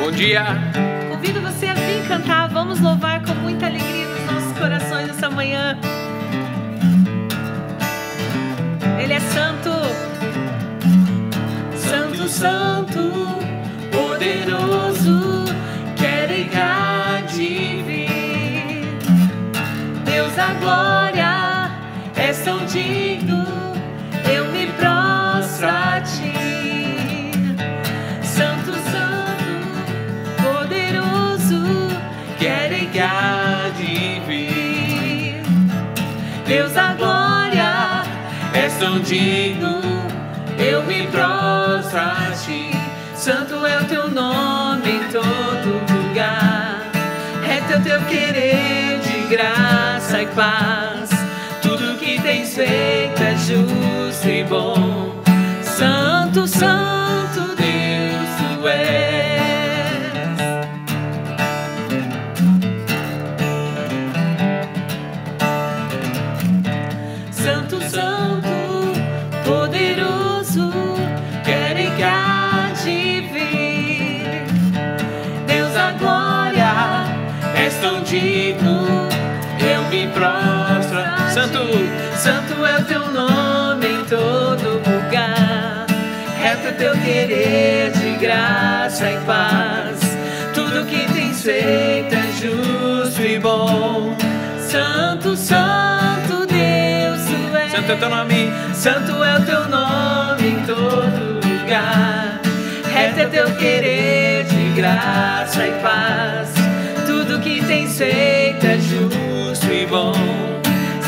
Bom dia! Convido você a vir cantar, vamos louvar com muita alegria nos nossos corações essa manhã. Ele é santo, santo, santo, poderoso, quer há de vir. Deus da glória, és tão digno, eu me prostro a ti. Santo, santo, poderoso, quer há de vir. Deus da glória, és tão digno, eu me prostro a ti. Santo é o teu nome em todo lugar, reto é o teu querer de graça e paz. Tudo que tens feito é justo e bom. Santo, santo Deus tu és. Santo, santo, poderoso, quer há de vir. Deus da glória, és tão digno, eu me prostro a ti. Santo, santo é o teu nome em todo lugar, reto é teu querer de graça e paz. Tudo que tens feito é justo e bom. Santo, santo Deus tu és. Santo é o teu nome, santo é o teu nome em todo lugar, reto é teu querer de graça e paz. Tudo que tens feito é justo e bom.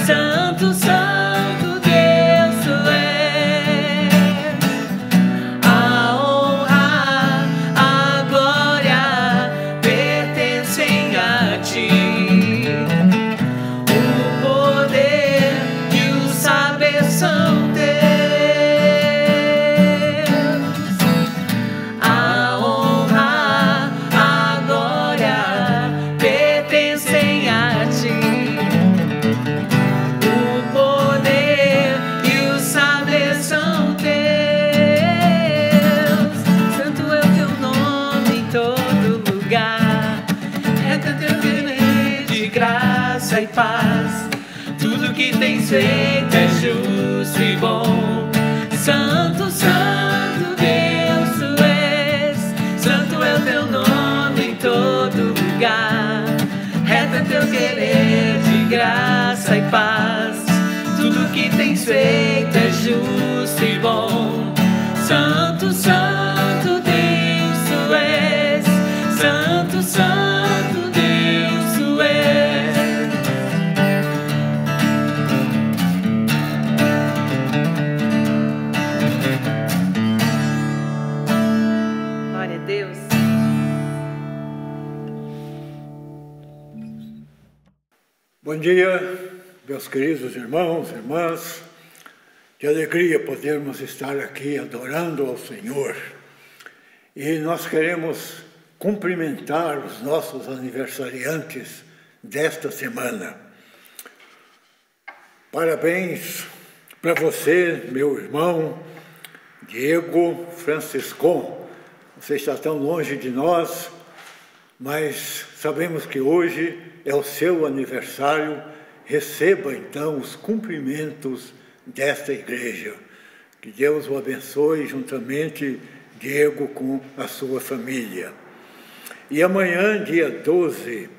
Santo, santo Deus tu és. A honra, a glória pertencem a ti. O poder e o saber são teus. A honra, a glória pertencem a ti. O poder e o saber são teus. Santo é o teu nome em todo lugar, é teu querer de graça e paz. Tudo que tens feito é justo e bom. Santo, santo Deus tu és. Santo é o teu nome em todo lugar, reto é teu querer de graça e paz. Tudo que tens feito é justo e bom. Santo, santo Deus tu és. Santo, santo Deus tu és. Glória a Deus. Bom dia, meus queridos irmãos e irmãs. Que alegria podermos estar aqui adorando ao Senhor. E nós queremos cumprimentar os nossos aniversariantes desta semana. Parabéns para você, meu irmão Diego Franciscon. Você está tão longe de nós, mas sabemos que hoje é o seu aniversário. Receba então os cumprimentos desta igreja. Que Deus o abençoe juntamente, Diego, com a sua família. E amanhã, dia 12,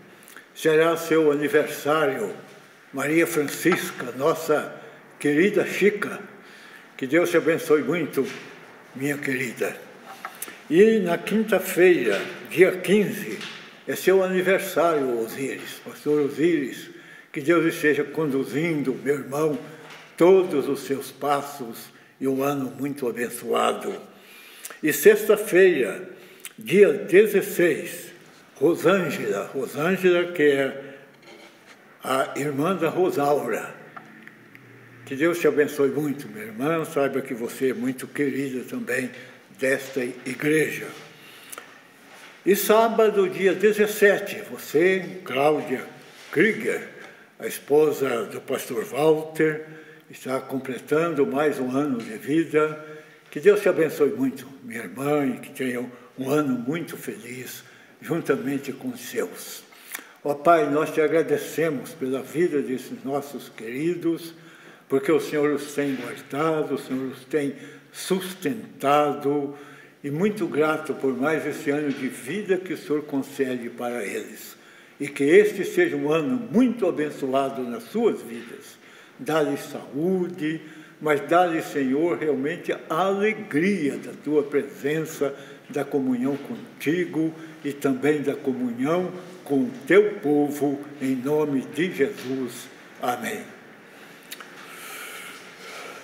será seu aniversário, Maria Francisca, nossa querida Chica. Que Deus te abençoe muito, minha querida. E na quinta-feira, dia 15, é seu aniversário, Osíris, pastor Osíris. Que Deus esteja conduzindo, meu irmão, todos os seus passos e um ano muito abençoado. E sexta-feira, dia 16, Rosângela, que é a irmã da Rosaura. Que Deus te abençoe muito, minha irmã, saiba que você é muito querida também desta igreja. E sábado, dia 17, você, Cláudia Krieger, a esposa do pastor Walter, está completando mais um ano de vida. Que Deus te abençoe muito, minha irmã, e que tenha um ano muito feliz, juntamente com os seus. Ó Pai, nós te agradecemos pela vida desses nossos queridos, porque o Senhor os tem guardado, o Senhor os tem sustentado, e muito grato por mais esse ano de vida que o Senhor concede para eles. E que este seja um ano muito abençoado nas suas vidas. Dá-lhes saúde, mas dá-lhe, Senhor, realmente a alegria da Tua presença, da comunhão contigo e também da comunhão com o Teu povo, em nome de Jesus. Amém.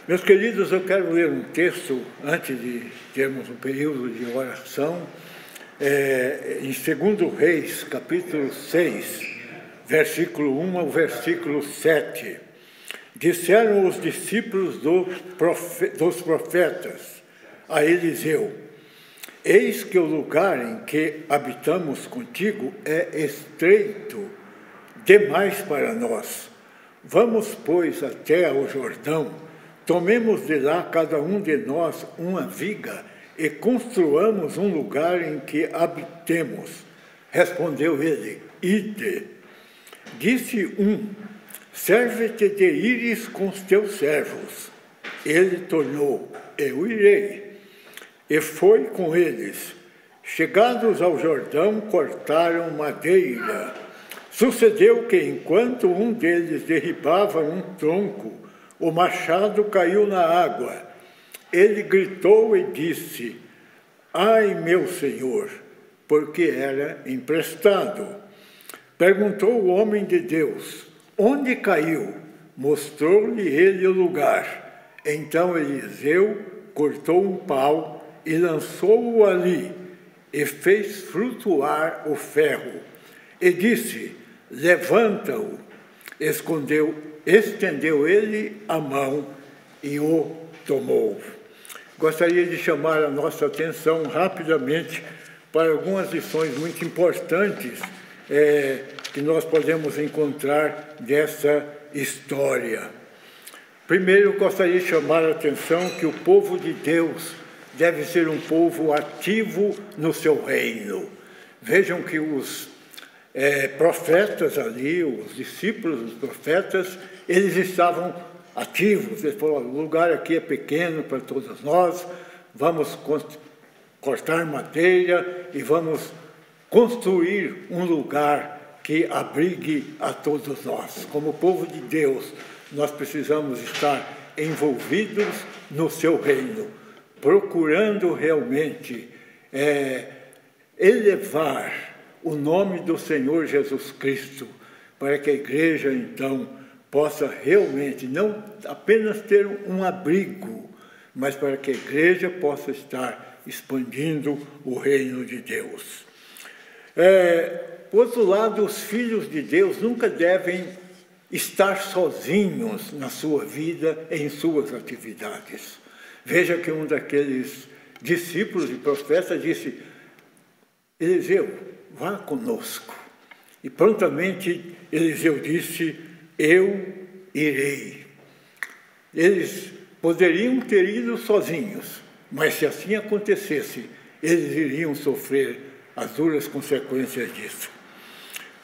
Meus queridos, eu quero ler um texto, antes de termos um período de oração, em 2 Reis, capítulo 6, versículo 1 ao versículo 7. Disseram os discípulos dos profetas a Eliseu: eis que o lugar em que habitamos contigo é estreito demais para nós. Vamos, pois, até ao Jordão, tomemos de lá cada um de nós uma viga e construamos um lugar em que habitemos. Respondeu ele: ide. Disse um: serve-te de ires com os teus servos. Ele tornou: eu irei. E foi com eles. Chegados ao Jordão, cortaram madeira. Sucedeu que, enquanto um deles derribava um tronco, o machado caiu na água. Ele gritou e disse: ai, meu senhor, porque era emprestado. Perguntou o homem de Deus: onde caiu? Mostrou-lhe ele o lugar. Então Eliseu cortou um pau e lançou-o ali, e fez flutuar o ferro. E disse: levanta-o. Estendeu ele a mão e o tomou. Gostaria de chamar a nossa atenção rapidamente para algumas lições muito importantes que nós podemos encontrar dessa história. Primeiro, gostaria de chamar a atenção que o povo de Deus deve ser um povo ativo no seu reino. Vejam que os profetas ali, os discípulos dos profetas, eles estavam ativos. Eles falaram: o lugar aqui é pequeno para todos nós, vamos cortar madeira e vamos construir um lugar que abrigue a todos nós. Como povo de Deus, nós precisamos estar envolvidos no seu reino, procurando realmente elevar o nome do Senhor Jesus Cristo, para que a igreja, então, possa realmente não apenas ter um abrigo, mas para que a igreja possa estar expandindo o reino de Deus. Por outro lado, os filhos de Deus nunca devem estar sozinhos na sua vida, em suas atividades. Veja que um daqueles discípulos e profetas disse: Eliseu, vá conosco. E prontamente Eliseu disse: eu irei. Eles poderiam ter ido sozinhos, mas se assim acontecesse, eles iriam sofrer as duras consequências disso.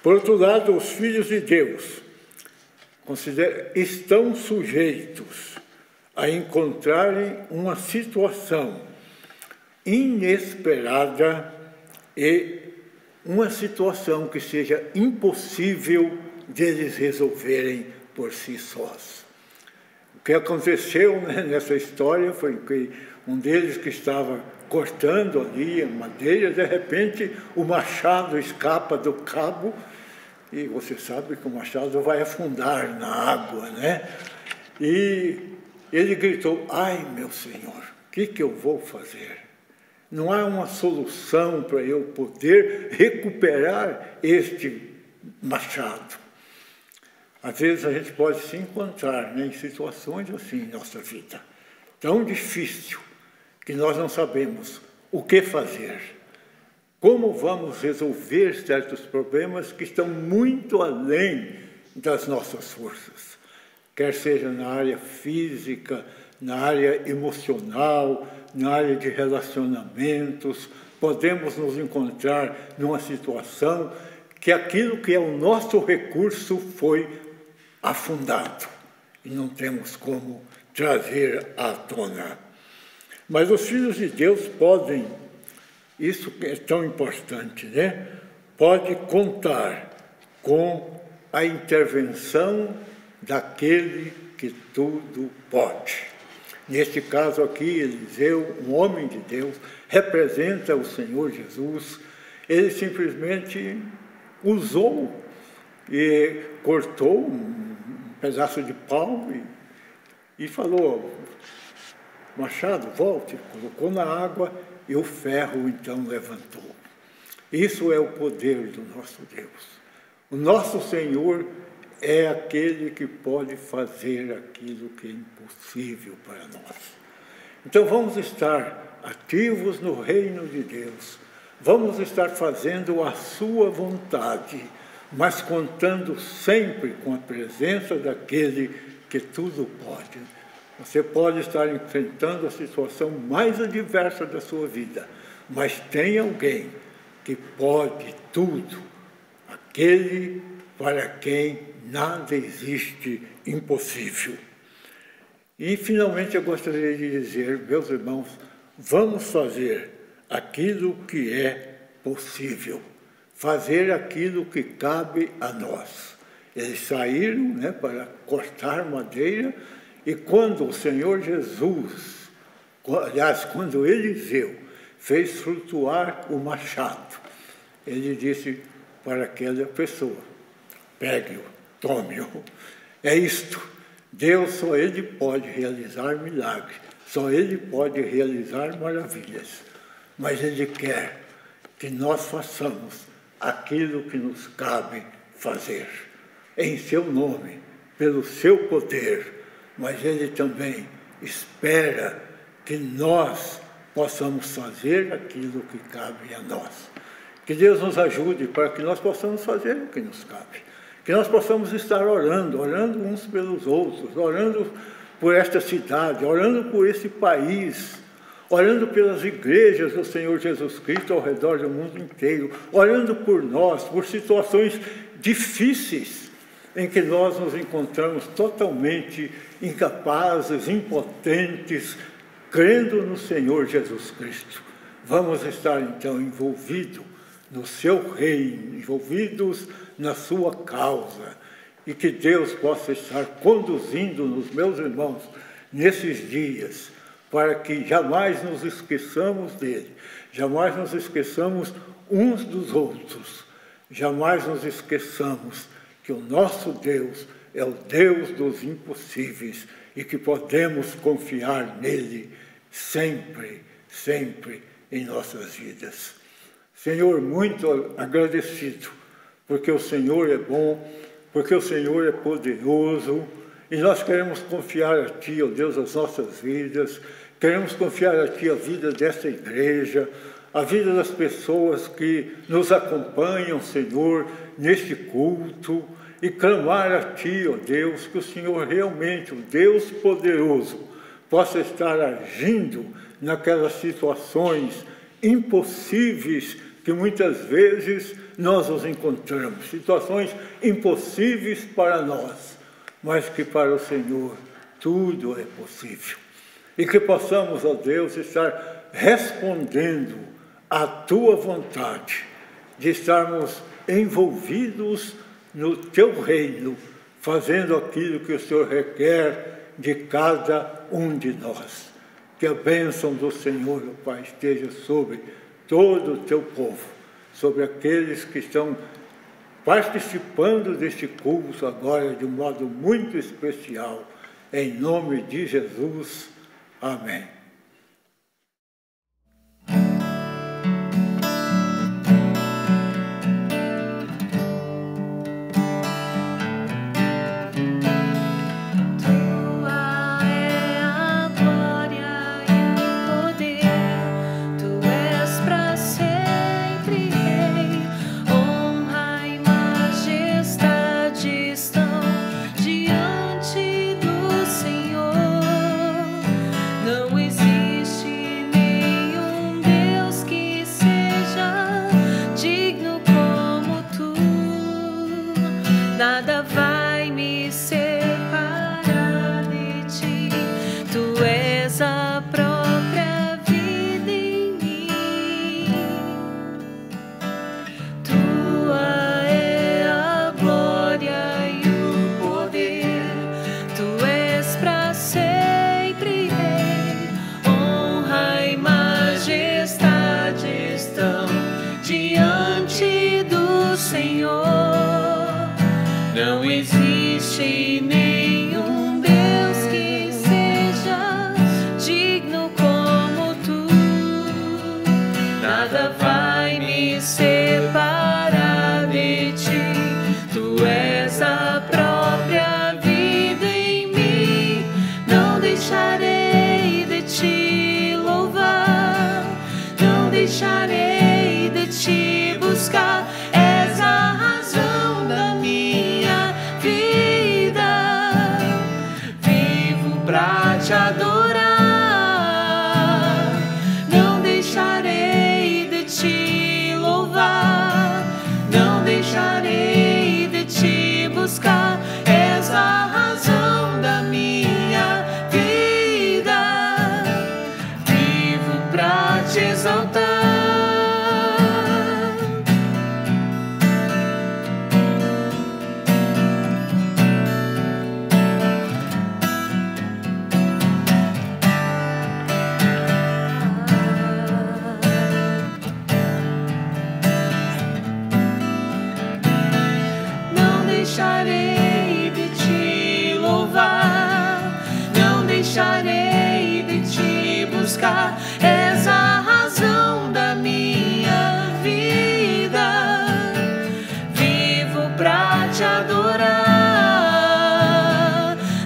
Por outro lado, os filhos de Deus estão sujeitos a encontrarem uma situação inesperada e uma situação que seja impossível deles resolverem por si sós. O que aconteceu nessa história foi que um deles que estava cortando ali a madeira, de repente o machado escapa do cabo, e você sabe que o machado vai afundar na água, né? E ele gritou: ai, meu Senhor, o que eu vou fazer? Não há uma solução para eu poder recuperar este machado. Às vezes a gente pode se encontrar em situações assim em nossa vida, tão difícil, que nós não sabemos o que fazer. Como vamos resolver certos problemas que estão muito além das nossas forças, quer seja na área física, na área emocional, na área de relacionamentos. Podemos nos encontrar numa situação que aquilo que é o nosso recurso foi afundado e não temos como trazer à tona. Mas os filhos de Deus podem, isso é tão importante, né? Pode contar com a intervenção daquele que tudo pode. Neste caso aqui, Eliseu, um homem de Deus, representa o Senhor Jesus. Ele simplesmente usou e cortou um pedaço de pau e falou: machado, volte, colocou na água e o ferro então levantou. Isso é o poder do nosso Deus. O nosso Senhor é aquele que pode fazer aquilo que é impossível para nós. Então vamos estar ativos no reino de Deus, vamos estar fazendo a sua vontade, mas contando sempre com a presença daquele que tudo pode. Você pode estar enfrentando a situação mais adversa da sua vida, mas tem alguém que pode tudo, aquele para quem nada existe impossível. E, finalmente, eu gostaria de dizer, meus irmãos, vamos fazer aquilo que é possível, fazer aquilo que cabe a nós. Eles saíram, né, para cortar madeira, e quando o Senhor Jesus, aliás, quando Eliseu fez flutuar o machado, ele disse para aquela pessoa: pegue-o, tome-o. É isto. Deus, só Ele pode realizar milagres, só Ele pode realizar maravilhas. Mas Ele quer que nós façamos aquilo que nos cabe fazer, em Seu nome, pelo Seu poder. Mas Ele também espera que nós possamos fazer aquilo que cabe a nós. Que Deus nos ajude para que nós possamos fazer o que nos cabe. Que nós possamos estar orando uns pelos outros, orando por esta cidade, orando por esse país, orando pelas igrejas do Senhor Jesus Cristo ao redor do mundo inteiro, orando por nós, por situações difíceis em que nós nos encontramos totalmente incapazes, impotentes, crendo no Senhor Jesus Cristo. Vamos estar então envolvidos no seu reino, envolvidos na sua causa, e que Deus possa estar conduzindo-nos, meus irmãos, nesses dias, para que jamais nos esqueçamos dele, jamais nos esqueçamos uns dos outros, jamais nos esqueçamos que o nosso Deus é o Deus dos impossíveis e que podemos confiar nele sempre, sempre em nossas vidas. Senhor, muito agradecido, porque o Senhor é bom, porque o Senhor é poderoso, e nós queremos confiar a Ti, ó Deus, as nossas vidas, queremos confiar a Ti a vida desta igreja, a vida das pessoas que nos acompanham, Senhor, neste culto, e clamar a Ti, ó Deus, que o Senhor realmente, o Deus poderoso, possa estar agindo naquelas situações impossíveis que muitas vezes nós nos encontramos, situações impossíveis para nós, mas que para o Senhor tudo é possível. E que possamos, ó Deus, estar respondendo à Tua vontade, de estarmos envolvidos no Teu reino, fazendo aquilo que o Senhor requer de cada um de nós. Que a bênção do Senhor, ó Pai, esteja sobre todo o Teu povo, sobre aqueles que estão participando deste culto agora de um modo muito especial. Em nome de Jesus. Amém. Estão diante do Senhor. existe nenhum Deus que seja digno como tu. Nada vai me separar de ti. Tu és a própria vida em mim. Não deixarei de te louvar. Não deixarei de te buscar. És a razão da minha vida. Vivo pra te adorar. Não deixarei de te louvar. Não deixarei de te buscar. És a razão da minha vida. Vivo pra te exaltar. Não deixarei de te louvar. Não deixarei de te buscar. És a razão da minha vida. Vivo pra te adorar.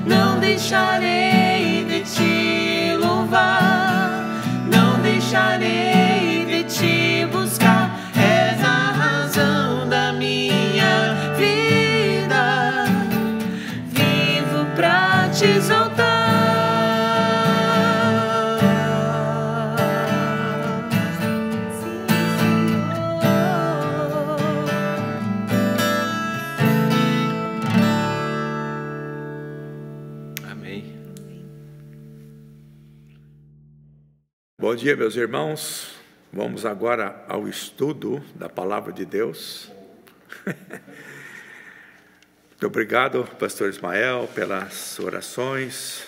Não deixarei de te louvar. Não deixarei de te buscar. És a razão da minha vida. Vivo pra te exaltar. Sim, Senhor. Amém. Bom dia, meus irmãos. Vamos agora ao estudo da Palavra de Deus. Muito obrigado, pastor Ismael, pelas orações.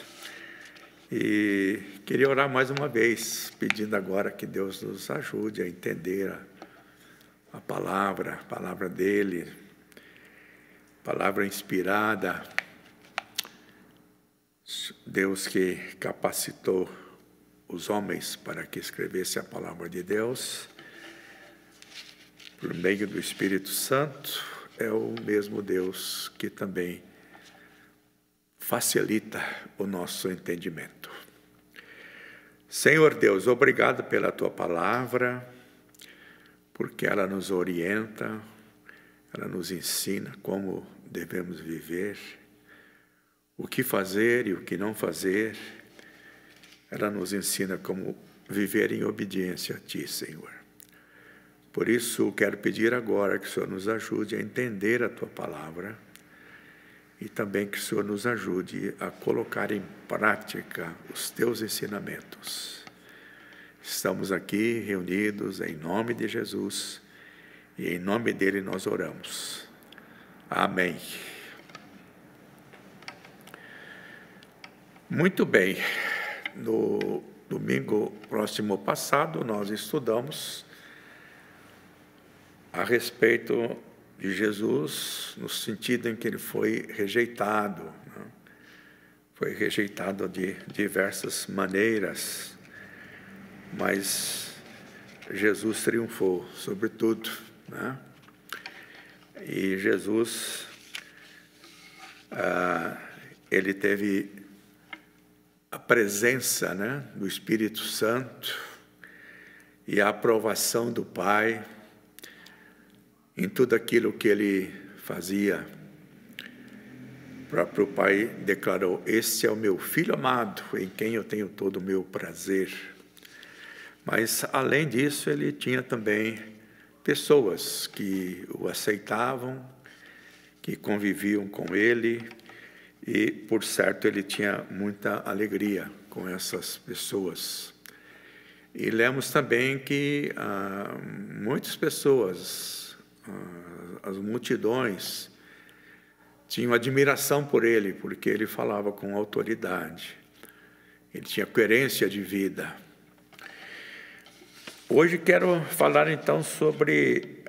E queria orar mais uma vez, pedindo agora que Deus nos ajude a entender a palavra dele, palavra inspirada. Deus que capacitou os homens para que escrevesse a palavra de Deus, por meio do Espírito Santo, é o mesmo Deus que também facilita o nosso entendimento. Senhor Deus, obrigado pela Tua palavra, porque ela nos orienta, ela nos ensina como devemos viver, o que fazer e o que não fazer. Ela nos ensina como viver em obediência a Ti, Senhor. Por isso, quero pedir agora que o Senhor nos ajude a entender a Tua palavra e também que o Senhor nos ajude a colocar em prática os Teus ensinamentos. Estamos aqui reunidos em nome de Jesus e em nome dEle nós oramos. Amém. Muito bem. No domingo próximo passado, nós estudamos a respeito de Jesus, no sentido em que ele foi rejeitado, né? Foi rejeitado de diversas maneiras, mas Jesus triunfou sobre tudo, né? E Jesus, ele teve a presença, né, do Espírito Santo e a aprovação do Pai em tudo aquilo que ele fazia. O próprio Pai declarou: "Este é o meu Filho amado, em quem eu tenho todo o meu prazer." Mas, além disso, ele tinha também pessoas que o aceitavam, que conviviam com ele, e, por certo, ele tinha muita alegria com essas pessoas. E lemos também que muitas pessoas, as multidões, tinham admiração por ele, porque ele falava com autoridade. Ele tinha coerência de vida. Hoje quero falar, então, sobre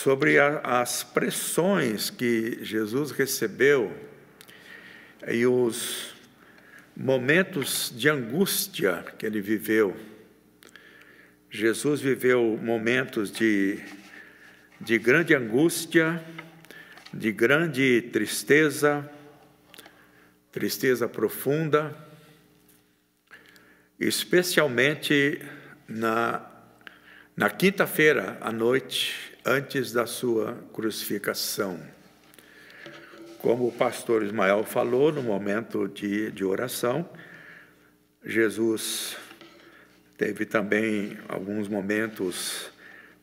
sobre as pressões que Jesus recebeu e os momentos de angústia que ele viveu. Jesus viveu momentos de grande angústia, de grande tristeza profunda, especialmente na quinta-feira à noite, antes da sua crucificação. Como o pastor Ismael falou, no momento de oração, Jesus teve também alguns momentos,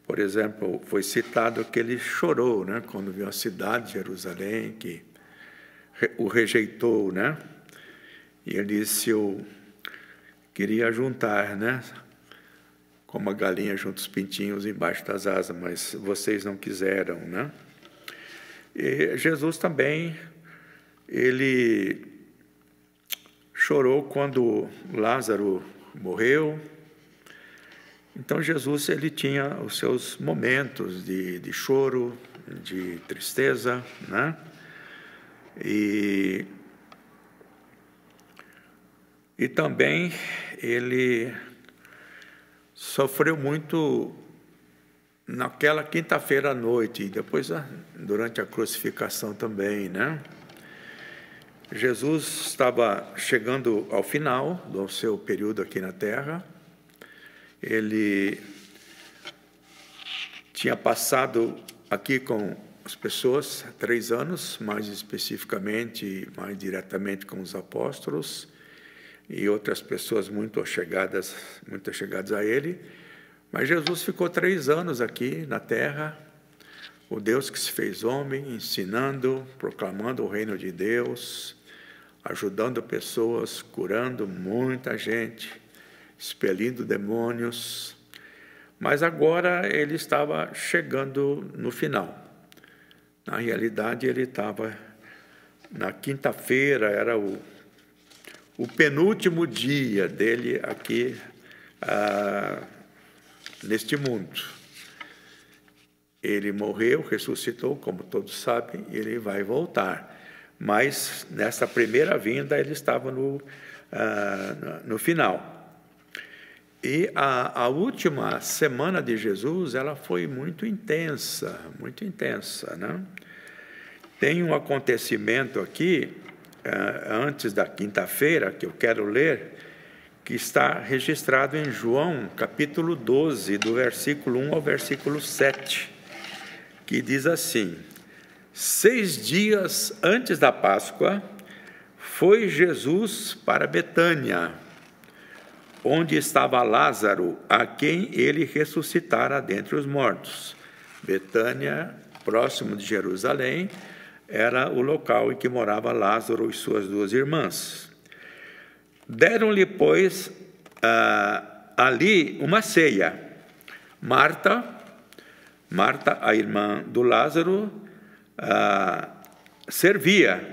por exemplo, foi citado que ele chorou, né, quando viu a cidade de Jerusalém, que o rejeitou, né? E ele disse: eu queria juntar, né, como a galinha junta os pintinhos embaixo das asas, mas vocês não quiseram, né? E Jesus também, ele chorou quando Lázaro morreu. Então Jesus, ele tinha os seus momentos de choro, de tristeza, né? E também ele sofreu muito naquela quinta-feira à noite, e depois durante a crucificação também, né? Jesus estava chegando ao final do seu período aqui na Terra. Ele tinha passado aqui com as pessoas 3 anos, mais especificamente, mais diretamente com os apóstolos e outras pessoas muito chegadas a ele. Mas Jesus ficou 3 anos aqui na Terra, o Deus que se fez homem, ensinando, proclamando o reino de Deus, ajudando pessoas, curando muita gente, expelindo demônios. Mas agora ele estava chegando no final. Na realidade, ele estava na quinta-feira, era o penúltimo dia dele aqui neste mundo. Ele morreu, ressuscitou, como todos sabem, e ele vai voltar. Mas nessa primeira vinda ele estava no final. E a última semana de Jesus, ela foi muito intensa, né? Tem um acontecimento aqui, antes da quinta-feira, que eu quero ler, que está registrado em João, capítulo 12, do versículo 1 ao versículo 7, que diz assim: 6 dias antes da Páscoa, foi Jesus para Betânia, onde estava Lázaro, a quem ele ressuscitara dentre os mortos. Betânia, próximo de Jerusalém, era o local em que morava Lázaro e suas 2 irmãs. Deram-lhe, pois, ali uma ceia. Marta, a irmã do Lázaro, servia,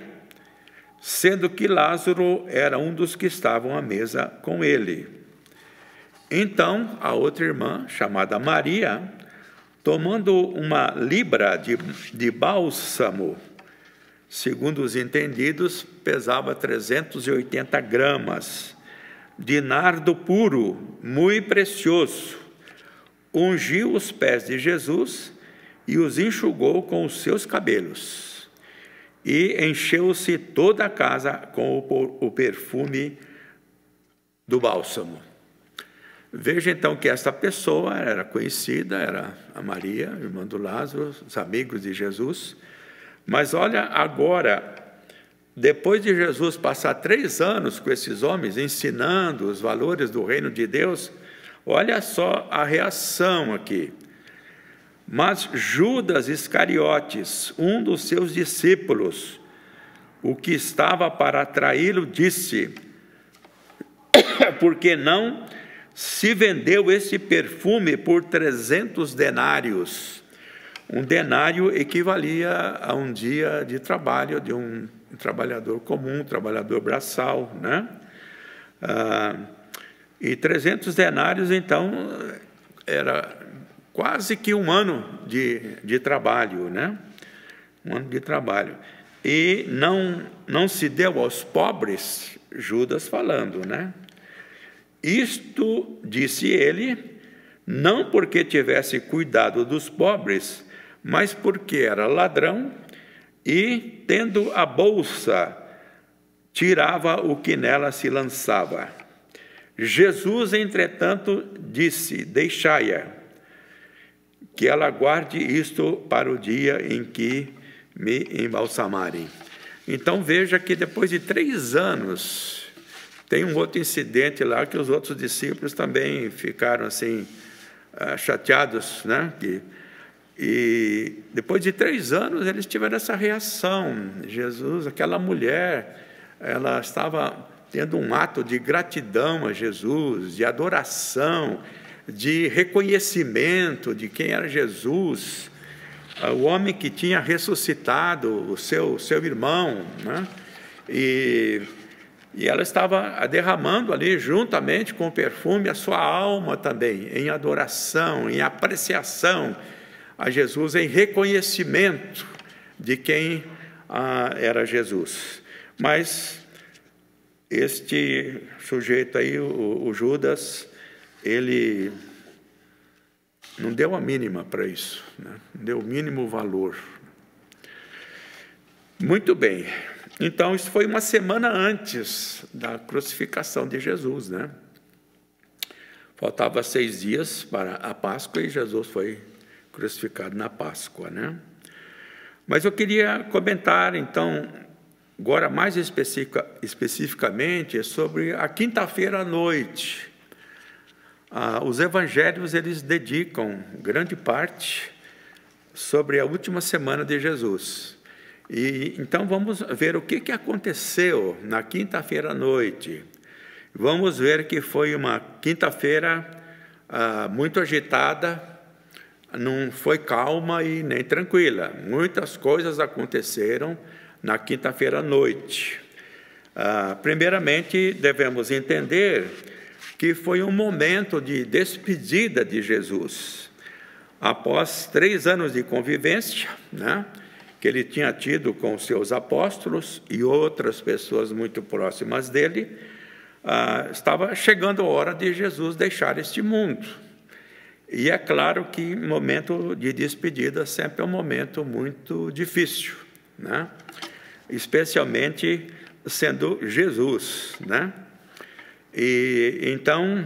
sendo que Lázaro era um dos que estavam à mesa com ele. Então, a outra irmã, chamada Maria, tomando uma libra de bálsamo, segundo os entendidos, pesava 380 gramas, de nardo puro, muito precioso, ungiu os pés de Jesus e os enxugou com os seus cabelos. E encheu-se toda a casa com o perfume do bálsamo. Veja então que esta pessoa era conhecida, era a Maria, irmã do Lázaro, os amigos de Jesus. Mas olha agora, depois de Jesus passar 3 anos com esses homens, ensinando os valores do reino de Deus, olha só a reação aqui. Mas Judas Iscariotes, um dos seus discípulos, o que estava para traí-lo, disse: por que não se vendeu esse perfume por 300 denários? Um denário equivalia a um dia de trabalho de um trabalhador comum, trabalhador braçal, né? E 300 denários, então, era quase que um ano de trabalho, né? Um ano de trabalho. E não se deu aos pobres, Judas falando, né? Isto, disse ele, não porque tivesse cuidado dos pobres, mas porque era ladrão e, tendo a bolsa, tirava o que nela se lançava. Jesus, entretanto, disse, deixai-a, que ela guarde isto para o dia em que me embalsamarem. Então, veja que depois de 3 anos, tem um outro incidente lá que os outros discípulos também ficaram assim, chateados, né? E depois de 3 anos, eles tiveram essa reação. Jesus, aquela mulher, ela estava tendo um ato de gratidão a Jesus, de adoração, de reconhecimento de quem era Jesus, o homem que tinha ressuscitado o seu irmão, né? E ela estava derramando ali, juntamente com o perfume, a sua alma também, em adoração, em apreciação a Jesus, em reconhecimento de quem era Jesus. Mas este sujeito aí, o Judas, ele não deu a mínima para isso, né? Não deu o mínimo valor. Muito bem. Então, isso foi uma semana antes da crucificação de Jesus, né? Faltava 6 dias para a Páscoa e Jesus foi crucificado na Páscoa, né? Mas eu queria comentar, então, agora mais especificamente, sobre a quinta-feira à noite. Os evangelhos, eles dedicam grande parte sobre a última semana de Jesus. E então vamos ver o que aconteceu na quinta-feira à noite. Vamos ver que foi uma quinta-feira muito agitada, não foi calma e nem tranquila. Muitas coisas aconteceram na quinta-feira à noite. Primeiramente, devemos entender que foi um momento de despedida de Jesus. Após 3 anos de convivência, né, que ele tinha tido com os seus apóstolos e outras pessoas muito próximas dele, estava chegando a hora de Jesus deixar este mundo. E é claro que momento de despedida sempre é um momento muito difícil, né? Especialmente sendo Jesus, né? E então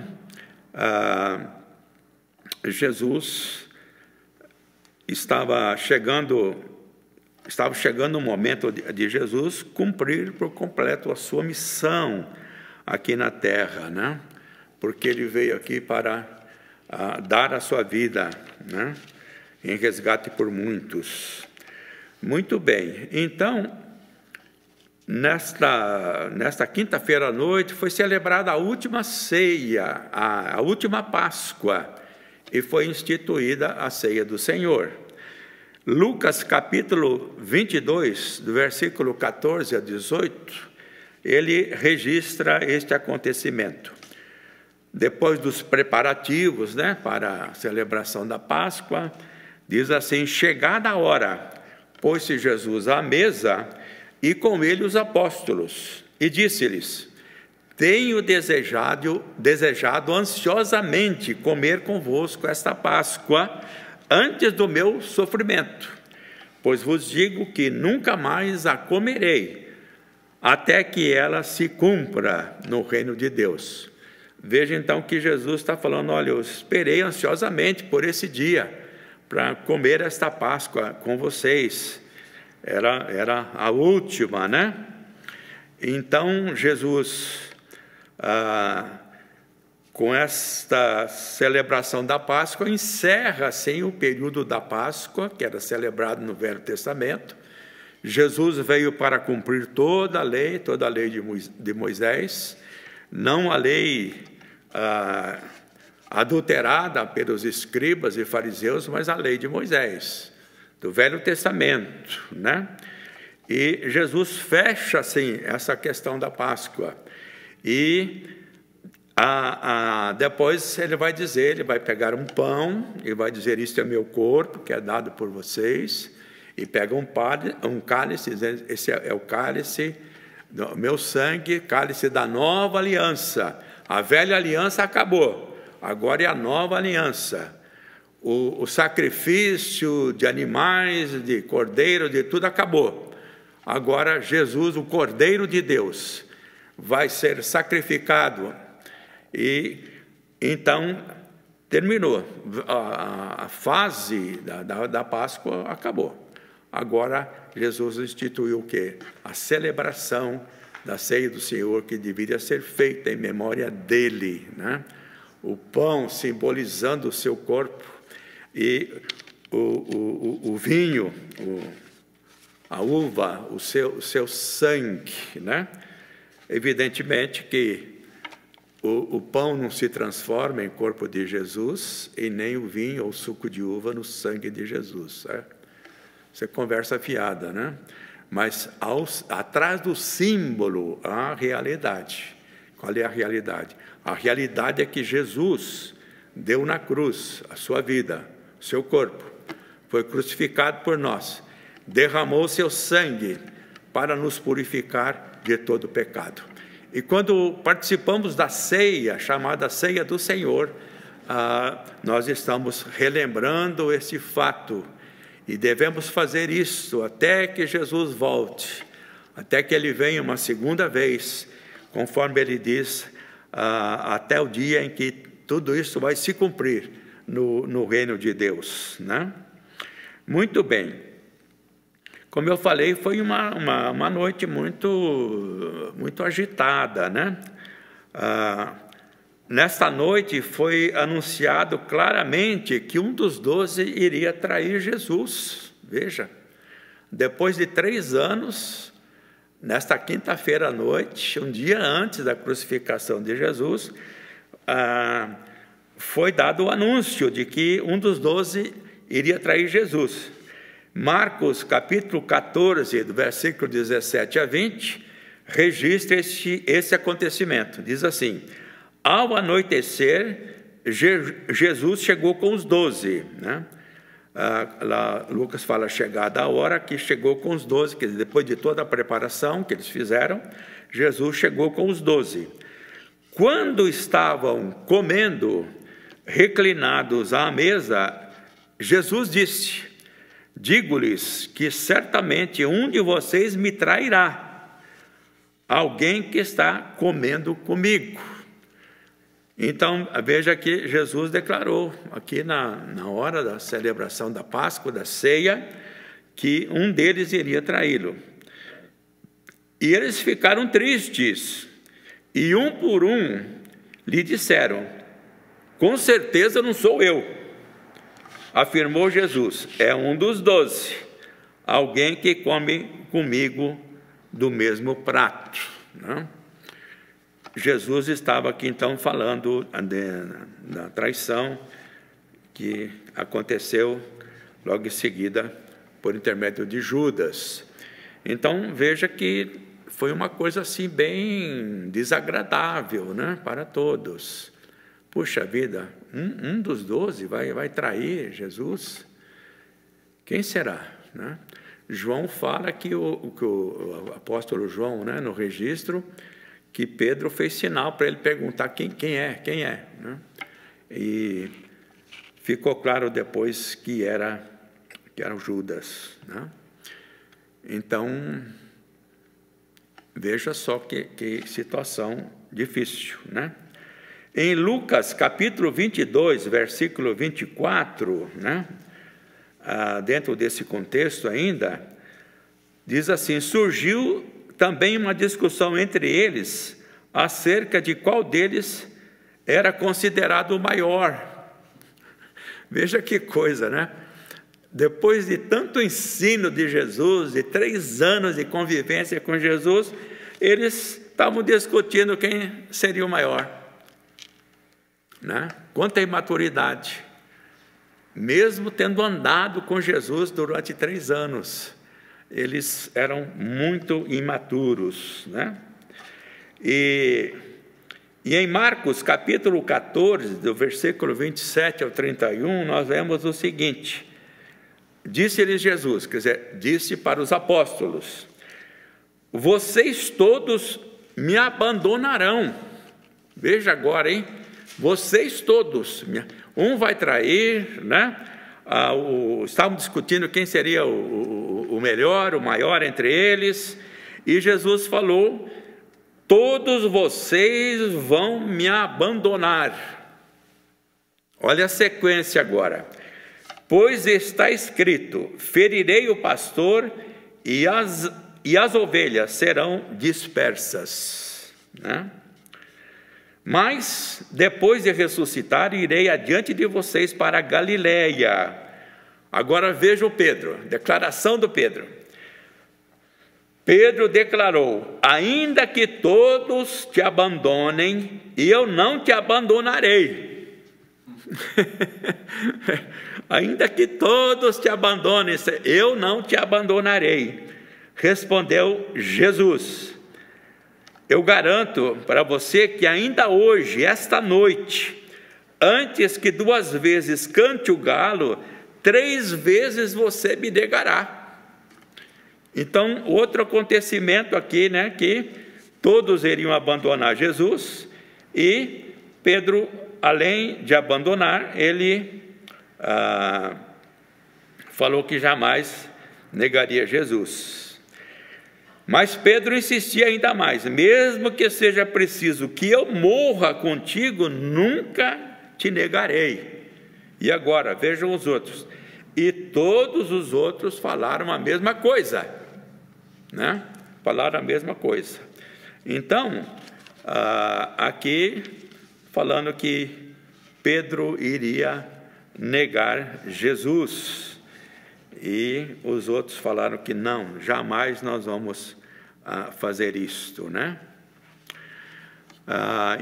Jesus estava chegando o momento de Jesus cumprir por completo a sua missão aqui na terra, né? Porque ele veio aqui para dar a sua vida, né, em resgate por muitos. Muito bem. Então, nesta quinta-feira à noite foi celebrada a última ceia, a última Páscoa, e foi instituída a ceia do Senhor. Lucas, capítulo 22, do versículo 14 a 18, ele registra este acontecimento. Depois dos preparativos, né, para a celebração da Páscoa, diz assim: chegada a hora, pôs-se Jesus à mesa e com ele os apóstolos, e disse-lhes: tenho desejado ansiosamente comer convosco esta Páscoa antes do meu sofrimento, pois vos digo que nunca mais a comerei, até que ela se cumpra no reino de Deus. Veja então que Jesus está falando: olha, eu esperei ansiosamente por esse dia, para comer esta Páscoa com vocês. Era a última, né? Então, Jesus, com esta celebração da Páscoa, encerra assim o período da Páscoa, que era celebrado no Velho Testamento. Jesus veio para cumprir toda a lei de Moisés, não a lei adulterada pelos escribas e fariseus, mas a lei de Moisés, do Velho Testamento, né? E Jesus fecha, assim, essa questão da Páscoa. E Depois ele vai dizer, ele vai pegar um pão e vai dizer: isto é meu corpo, que é dado por vocês. E pega um cálice, dizendo: esse é o cálice do meu sangue, cálice da nova aliança. A velha aliança acabou, agora é a nova aliança. O sacrifício de animais, de cordeiro, de tudo acabou. Agora Jesus, o Cordeiro de Deus, vai ser sacrificado. E então terminou. A fase da Páscoa acabou. Agora Jesus instituiu o quê? A celebração da ceia do Senhor, que deveria ser feita em memória dele, né? O pão simbolizando o seu corpo, e o vinho, a uva, o seu sangue, né? Evidentemente que o pão não se transforma em corpo de Jesus, e nem o vinho ou suco de uva no sangue de Jesus, certo? Isso é conversa fiada, né? Mas atrás do símbolo há a realidade. Qual é a realidade? A realidade é que Jesus deu na cruz a sua vida, o seu corpo, foi crucificado por nós, derramou seu sangue para nos purificar de todo pecado. E quando participamos da ceia, chamada Ceia do Senhor, nós estamos relembrando esse fato, e devemos fazer isso até que Jesus volte, até que Ele venha uma segunda vez, conforme Ele diz, até o dia em que tudo isso vai se cumprir no reino de Deus, né? Muito bem. Como eu falei, foi uma noite muito agitada, né? Nesta noite foi anunciado claramente que um dos 12 iria trair Jesus. Veja, depois de 3 anos, nesta quinta-feira à noite, um dia antes da crucificação de Jesus, foi dado o anúncio de que um dos 12 iria trair Jesus. Marcos, capítulo 14, do versículo 17 a 20, registra esse acontecimento. Diz assim: ao anoitecer, Jesus chegou com os 12, né? Lá, Lucas fala chegada a hora que chegou com os 12, que depois de toda a preparação que eles fizeram, Jesus chegou com os 12. Quando estavam comendo, reclinados à mesa, Jesus disse: digo-lhes que certamente um de vocês me trairá, alguém que está comendo comigo. Então, veja que Jesus declarou aqui na hora da celebração da Páscoa, da ceia, que um deles iria traí-lo. E eles ficaram tristes, e um por um lhe disseram: com certeza não sou eu. Afirmou Jesus: é um dos 12, alguém que come comigo do mesmo prato, né? Jesus estava aqui então falando da traição que aconteceu logo em seguida por intermédio de Judas. Então veja que foi uma coisa assim bem desagradável, né, para todos. Puxa vida, um dos 12 vai trair Jesus? Quem será, né? João fala que o apóstolo João, né, no registro, que Pedro fez sinal para ele perguntar quem é, né? E ficou claro depois que era Judas, né? Então, veja só que situação difícil, né? Em Lucas, capítulo 22, versículo 24, né? Dentro desse contexto ainda, diz assim: surgiu também uma discussão entre eles acerca de qual deles era considerado o maior. Veja que coisa, né? Depois de tanto ensino de Jesus, de 3 anos de convivência com Jesus, eles estavam discutindo quem seria o maior, né? Quanta imaturidade, mesmo tendo andado com Jesus durante 3 anos. Eles eram muito imaturos, né? E E em Marcos, capítulo 14, do versículo 27 ao 31, nós vemos o seguinte: disse-lhes Jesus, quer dizer, disse para os apóstolos: vocês todos me abandonarão. Veja agora, hein? Vocês todos. Um vai trair, né? Estavam discutindo quem seria o melhor, o maior entre eles. E Jesus falou: todos vocês vão me abandonar. Olha a sequência agora. Pois está escrito: ferirei o pastor e as ovelhas serão dispersas, né? Mas, depois de ressuscitar, irei adiante de vocês para a Galileia. Agora veja o Pedro, declaração do Pedro. Pedro declarou: ainda que todos te abandonem, eu não te abandonarei. Ainda que todos te abandonem, eu não te abandonarei. Respondeu Jesus: eu garanto para você que ainda hoje, esta noite, antes que 2 vezes cante o galo, 3 vezes você me negará. Então, outro acontecimento aqui, né, que todos iriam abandonar Jesus, e Pedro, além de abandonar, ele falou que jamais negaria Jesus. Mas Pedro insistia ainda mais: mesmo que seja preciso que eu morra contigo, nunca te negarei. E agora, vejam os outros. E todos os outros falaram a mesma coisa, né? Falaram a mesma coisa. Então, aqui, falando que Pedro iria negar Jesus. E os outros falaram que não, jamais nós vamos fazer isto, né?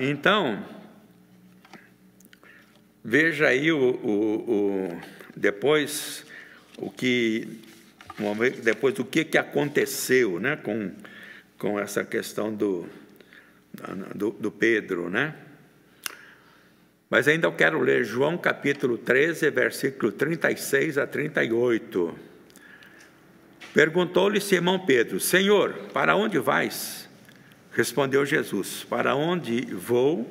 Então, veja aí depois o que aconteceu, né, com essa questão do Pedro, né? Mas ainda eu quero ler João capítulo 13, versículo 36 a 38. Perguntou-lhe Simão Pedro: Senhor, para onde vais? Respondeu Jesus: para onde vou,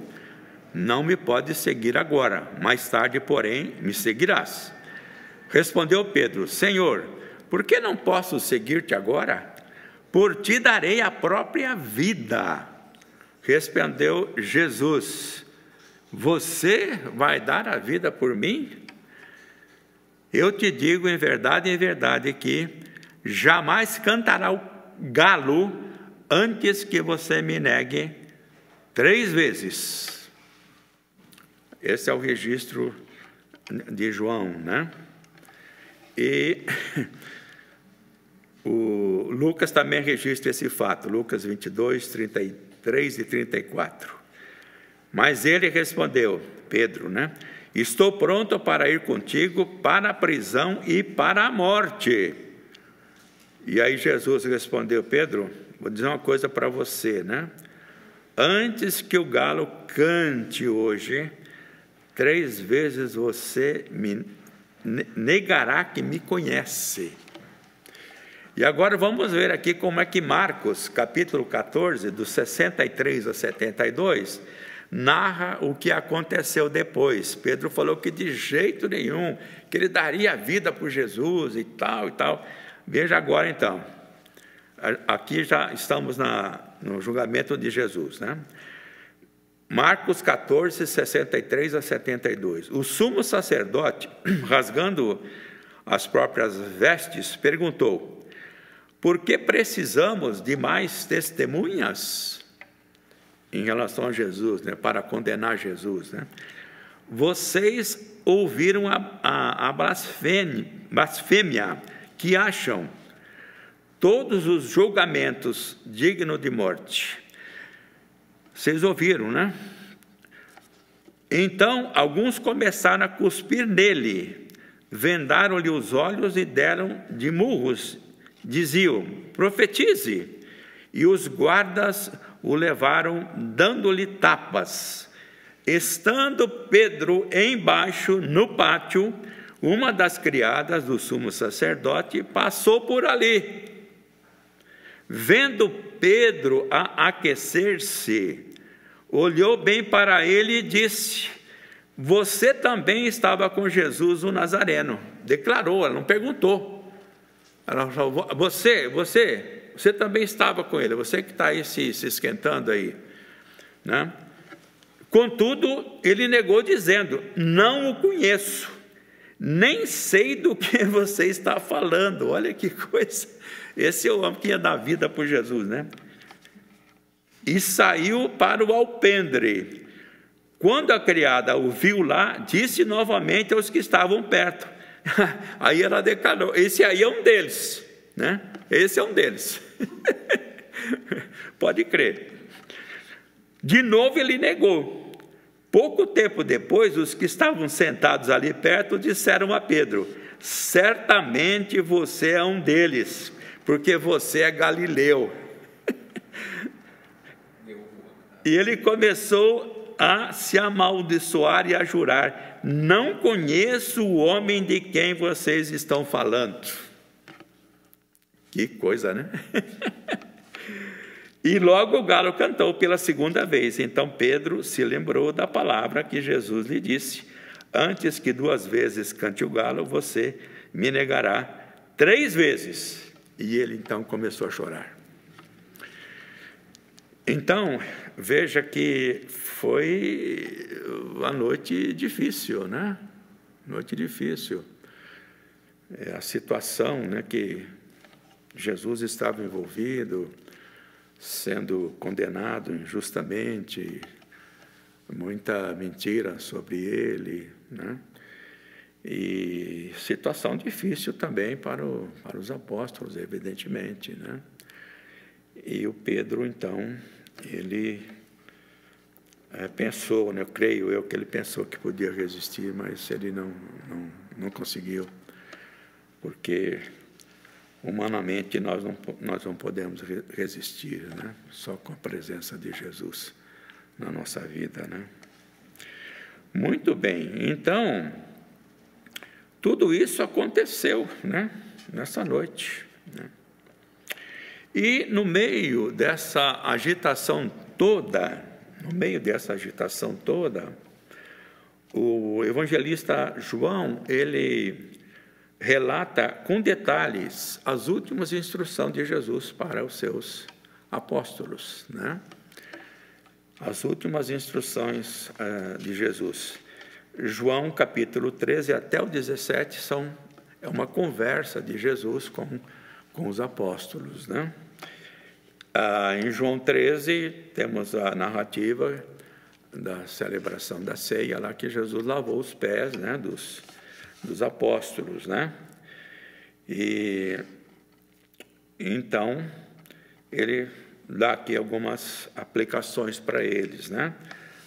não me podes seguir agora, mais tarde, porém, me seguirás. Respondeu Pedro: Senhor, por que não posso seguir-te agora? Por ti darei a própria vida. Respondeu Jesus: você vai dar a vida por mim? Eu te digo em verdade que jamais cantará o galo antes que você me negue 3 vezes. Esse é o registro de João, né? E o Lucas também registra esse fato, Lucas 22, 33 e 34. Mas ele respondeu, Pedro, né? Estou pronto para ir contigo para a prisão e para a morte. E aí Jesus respondeu, Pedro, vou dizer uma coisa para você, né? Antes que o galo cante hoje, 3 vezes você me negará que me conhece. E agora vamos ver aqui como é que Marcos, capítulo 14, dos 63 a 72, narra o que aconteceu depois. Pedro falou que de jeito nenhum, que ele daria a vida por Jesus e tal e tal. Veja agora então, aqui já estamos no julgamento de Jesus, né? Marcos 14, 63 a 72. O sumo sacerdote, rasgando as próprias vestes, perguntou, por que precisamos de mais testemunhas em relação a Jesus, né, para condenar Jesus, né? Vocês ouviram a blasfêmia que acham todos os julgamentos dignos de morte. Vocês ouviram, né? Então, alguns começaram a cuspir nele, vendaram-lhe os olhos e deram de murros. Diziam, profetize. E os guardas o levaram dando-lhe tapas. Estando Pedro embaixo no pátio, uma das criadas do sumo sacerdote passou por ali. Vendo Pedro a aquecer-se, olhou bem para ele e disse: você também estava com Jesus o Nazareno. Declarou, ela não perguntou. Ela falou: você também estava com ele, você que está aí se esquentando aí, né? Contudo, ele negou dizendo: não o conheço, nem sei do que você está falando. Olha que coisa, esse é o homem que ia dar vida por Jesus, né? E saiu para o alpendre. Quando a criada o viu lá, disse novamente aos que estavam perto. Aí ela declarou: esse aí é um deles, né? Esse é um deles. Pode crer. De novo ele negou. Pouco tempo depois, os que estavam sentados ali perto disseram a Pedro: certamente você é um deles, porque você é galileu. E ele começou a se amaldiçoar e a jurar: não conheço o homem de quem vocês estão falando. Que coisa, né? E logo o galo cantou pela segunda vez. Então Pedro se lembrou da palavra que Jesus lhe disse: antes que 2 vezes cante o galo, você me negará 3 vezes. E ele então começou a chorar. Então, veja que foi uma noite difícil, né? Noite difícil. A situação, né, que Jesus estava envolvido, sendo condenado injustamente, muita mentira sobre ele, né? E situação difícil também para os apóstolos, evidentemente, né? E o Pedro, então, ele pensou, né, creio eu que ele pensou que podia resistir, mas ele não conseguiu, porque humanamente nós não podemos resistir, né? Só com a presença de Jesus na nossa vida, né? Muito bem, então, tudo isso aconteceu, né, nessa noite, né? E no meio dessa agitação toda, o evangelista João, ele relata com detalhes as últimas instruções de Jesus para os seus apóstolos, né? As últimas instruções de Jesus. João capítulo 13 até o 17 é uma conversa de Jesus com os apóstolos, né? Em João 13 temos a narrativa da celebração da ceia, lá que Jesus lavou os pés, né, dos apóstolos, né? E então ele dá aqui algumas aplicações para eles, né?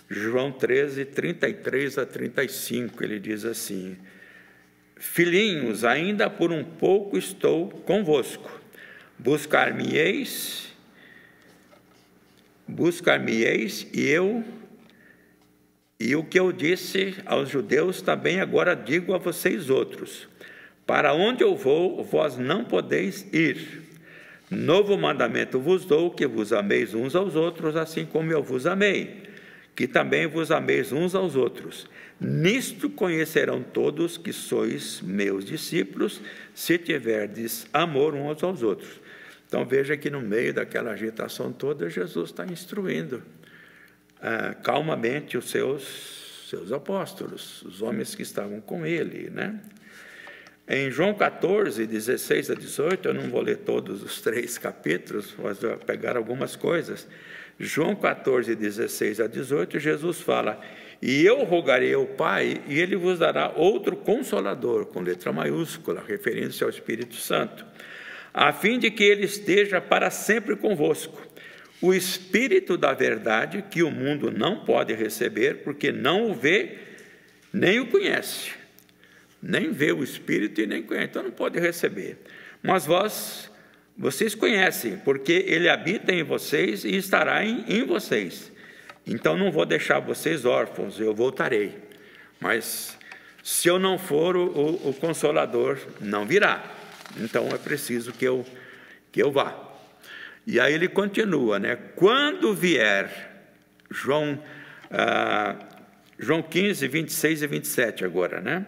João 13, 33 a 35, ele diz assim: filhinhos, ainda por um pouco estou convosco, buscar-me-eis e o que eu disse aos judeus também agora digo a vocês outros: para onde eu vou, vós não podeis ir. Novo mandamento vos dou, que vos ameis uns aos outros, assim como eu vos amei, que também vos ameis uns aos outros. Nisto conhecerão todos que sois meus discípulos, se tiverdes amor uns aos outros. Então veja que no meio daquela agitação toda, Jesus está instruindo calmamente os seus apóstolos, os homens que estavam com ele, né? Em João 14, 16 a 18, eu não vou ler todos os 3 capítulos, mas vou pegar algumas coisas. João 14, 16 a 18, Jesus fala: e eu rogarei ao Pai, e Ele vos dará outro Consolador, com letra maiúscula, referindo-se ao Espírito Santo, a fim de que Ele esteja para sempre convosco. O Espírito da verdade, que o mundo não pode receber, porque não o vê, nem o conhece. Nem vê o Espírito e nem conhece, então não pode receber. Mas vós vocês conhecem, porque ele habita em vocês e estará em vocês. Então não vou deixar vocês órfãos, eu voltarei. Mas se eu não for, o Consolador não virá. Então é preciso que eu vá. E aí ele continua, né? Quando vier, João 15, 26 e 27 agora, né?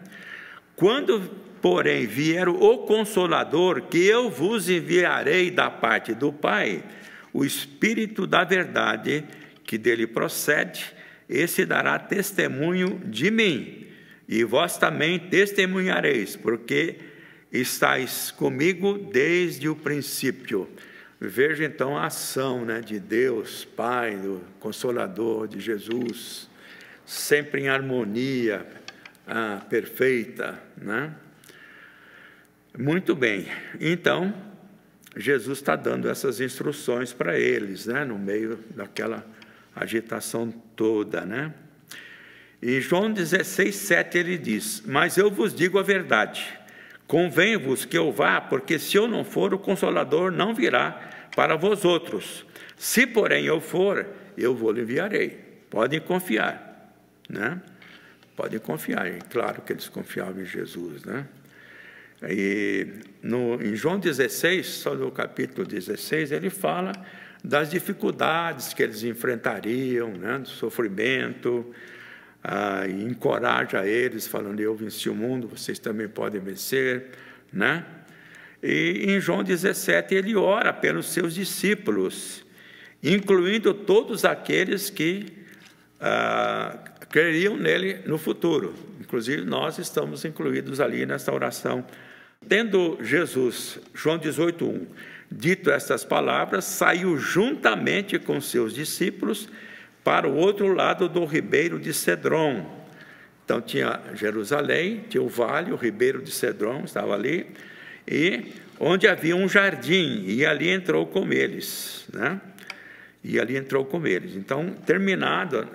Quando, porém, vier o Consolador, que eu vos enviarei da parte do Pai, o Espírito da verdade, que dele procede, esse dará testemunho de mim, e vós também testemunhareis, porque estáis comigo desde o princípio. Veja então a ação, né, de Deus, Pai, do Consolador, de Jesus, sempre em harmonia perfeita, né? Muito bem, então Jesus está dando essas instruções para eles, né, no meio daquela agitação toda, né? E João 16, 7 ele diz: mas eu vos digo a verdade, convém-vos que eu vá, porque se eu não for, o Consolador não virá para vós outros. Se porém eu for, eu vou lhe enviarei. Podem confiar, né? Podem confiar. E claro que eles confiavam em Jesus, né? E em João 16, só no capítulo 16, ele fala das dificuldades que eles enfrentariam, né? Do sofrimento, e encoraja eles, falando: eu venci o mundo, vocês também podem vencer, né? E em João 17 ele ora pelos seus discípulos, incluindo todos aqueles que creriam nele no futuro. Inclusive nós estamos incluídos ali nessa oração. Tendo Jesus, João 18:1, dito estas palavras, saiu juntamente com seus discípulos para o outro lado do ribeiro de Cedron. Então tinha Jerusalém, tinha o vale, o ribeiro de Cedron estava ali, e onde havia um jardim, e ali entrou com eles, né? E ali entrou com eles. Então, terminado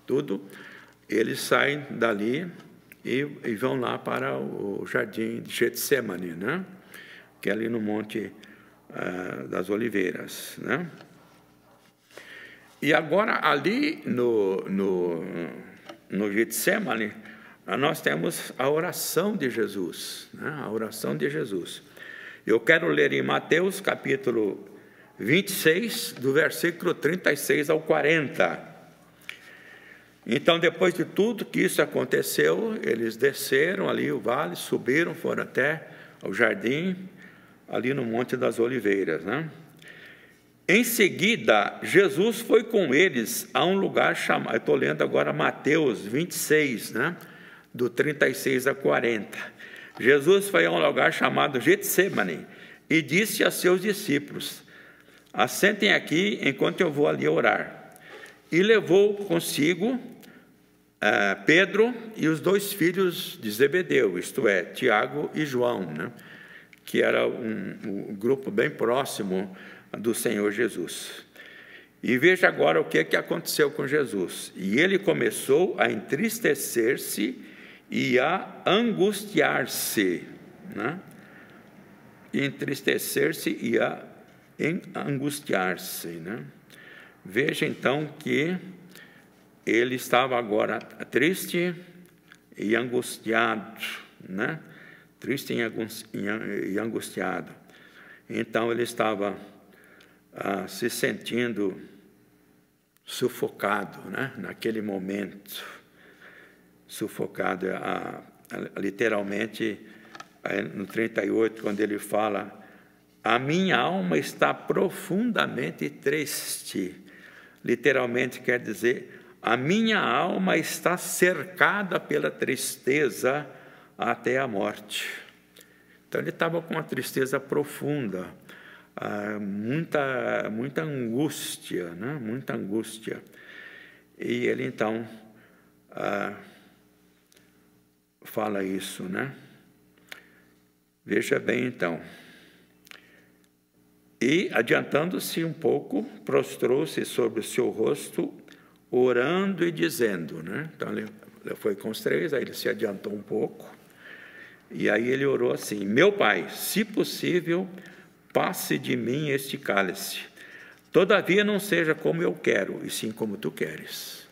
tudo, eles saem dali e vão lá para o jardim de Getsemane, né? Que é ali no Monte das Oliveiras, né? E agora, ali no Getsemane, nós temos a oração de Jesus, né? A oração de Jesus. Eu quero ler em Mateus, capítulo 26, do versículo 36 ao 40. Então, depois de tudo que isso aconteceu, eles desceram ali o vale, subiram, foram até o jardim, ali no Monte das Oliveiras, né? Em seguida, Jesus foi com eles a um lugar chamado, estou lendo agora Mateus 26, né? Do 36 a 40. Jesus foi a um lugar chamado Getsemane e disse a seus discípulos: assentem aqui enquanto eu vou ali orar. E levou consigo Pedro e os dois filhos de Zebedeu, isto é, Tiago e João, né? Que era um grupo bem próximo do Senhor Jesus. E veja agora o que aconteceu com Jesus. E ele começou a entristecer-se e a angustiar-se, né? Entristecer-se e a angustiar-se, né? Veja então que ele estava agora triste e angustiado, né? Triste e angustiado. Então ele estava se sentindo sufocado, né? Naquele momento, sufocado, literalmente, no 38, quando ele fala: a minha alma está profundamente triste. Literalmente quer dizer: a minha alma está cercada pela tristeza até a morte. Então ele estava com uma tristeza profunda, muita angústia, né? Muita angústia. E ele então fala isso, né? Veja bem então. E, adiantando-se um pouco, prostrou-se sobre o seu rosto, orando e dizendo, né? Então ele foi com os três, aí ele se adiantou um pouco, e aí ele orou assim: meu Pai, se possível, passe de mim este cálice. Todavia não seja como eu quero, e sim como tu queres.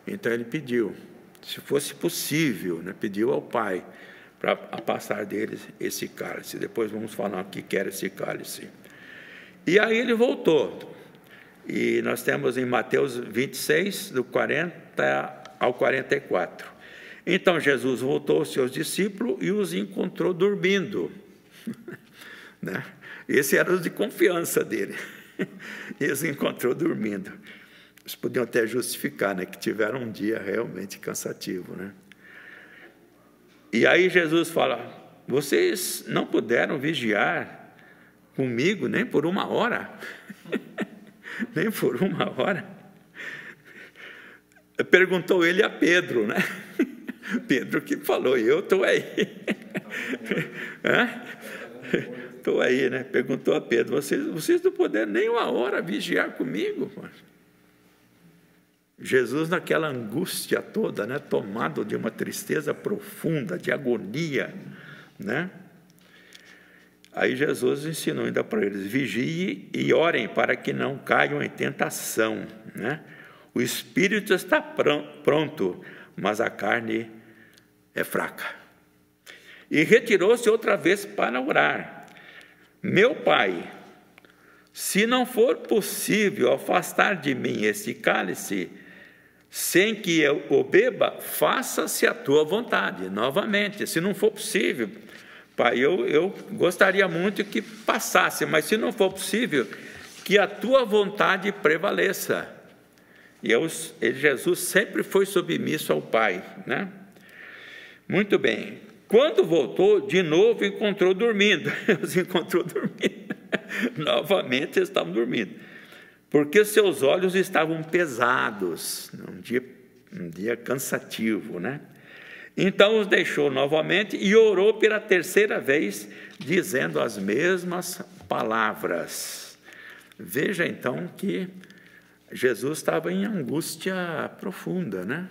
Então ele pediu, se fosse possível, né, pediu ao Pai para passar deles esse cálice. Depois vamos falar o que era esse cálice. E aí ele voltou. E nós temos em Mateus 26, do 40 ao 44. Então Jesus voltou aos seus discípulos e os encontrou dormindo. Né? Esse era os de confiança dele. E os encontrou dormindo. Eles podiam até justificar, né, que tiveram um dia realmente cansativo, né? E aí Jesus fala, vocês não puderam vigiar comigo nem por 1 hora? Nem por 1 hora? Perguntou ele a Pedro, né? Pedro que falou, eu estou aí. Estou aí, né? Perguntou a Pedro, vocês não puderam nem 1 hora vigiar comigo? Jesus, naquela angústia toda, né? Tomado de uma tristeza profunda, de agonia, né? Aí Jesus ensinou ainda para eles, vigiem e orem para que não caiam em tentação, né? O espírito está pronto, mas a carne é fraca. E retirou-se outra vez para orar. Meu Pai, se não for possível afastar de mim esse cálice, sem que eu o beba, faça-se a tua vontade. Novamente, se não for possível, Pai, eu gostaria muito que passasse, mas se não for possível, que a tua vontade prevaleça. E Jesus sempre foi submisso ao Pai, né? Muito bem. Quando voltou, de novo encontrou dormindo. Os encontrou dormindo. Novamente eles estavam dormindo. Porque seus olhos estavam pesados. Um dia cansativo, né? Então os deixou novamente e orou pela 3ª vez, dizendo as mesmas palavras. Veja então que Jesus estava em angústia profunda, né?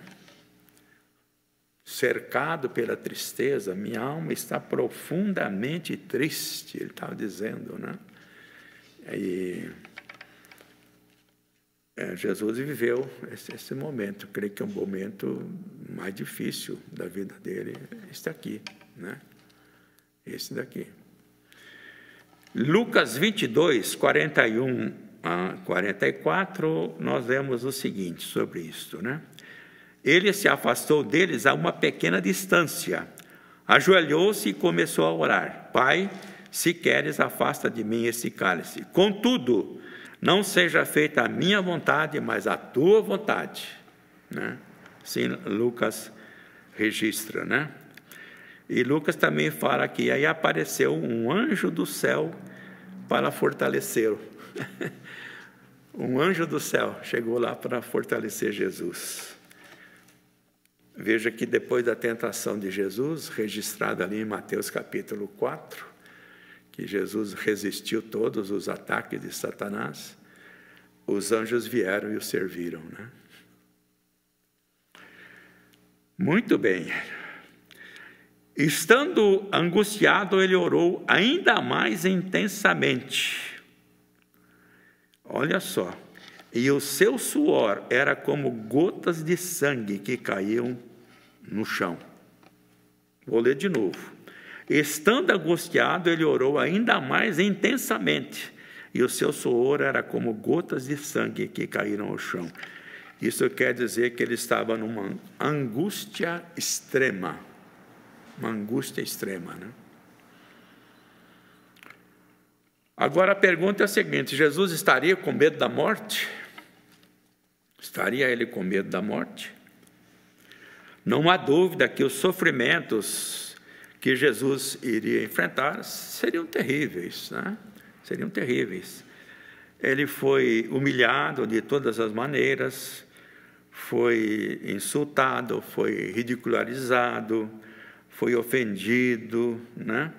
Cercado pela tristeza, minha alma está profundamente triste, ele estava dizendo, né? E Jesus viveu esse momento, creio que é um momento mais difícil da vida dele, este aqui, né? Esse daqui. Lucas 22, 41 a 44, nós vemos o seguinte sobre isto, né? Ele se afastou deles a uma pequena distância, ajoelhou-se e começou a orar. Pai, se queres, afasta de mim esse cálice. Contudo, não seja feita a minha vontade, mas a tua vontade. Né? Assim Lucas registra, né? E Lucas também fala que aí apareceu um anjo do céu para fortalecê-lo. Um anjo do céu chegou lá para fortalecer Jesus. Veja que depois da tentação de Jesus, registrada ali em Mateus capítulo 4, que Jesus resistiu todos os ataques de Satanás, os anjos vieram e o serviram, né? Muito bem. Estando angustiado, ele orou ainda mais intensamente. Olha só. E o seu suor era como gotas de sangue que caíam no chão. Vou ler de novo. Estando angustiado, ele orou ainda mais intensamente. E o seu suor era como gotas de sangue que caíram ao chão. Isso quer dizer que ele estava numa angústia extrema. Uma angústia extrema, né? Agora a pergunta é a seguinte: Jesus estaria com medo da morte? Estaria ele com medo da morte? Não há dúvida que os sofrimentos que Jesus iria enfrentar seriam terríveis, né? Seriam terríveis. Ele foi humilhado de todas as maneiras, foi insultado, foi ridicularizado, foi ofendido, né?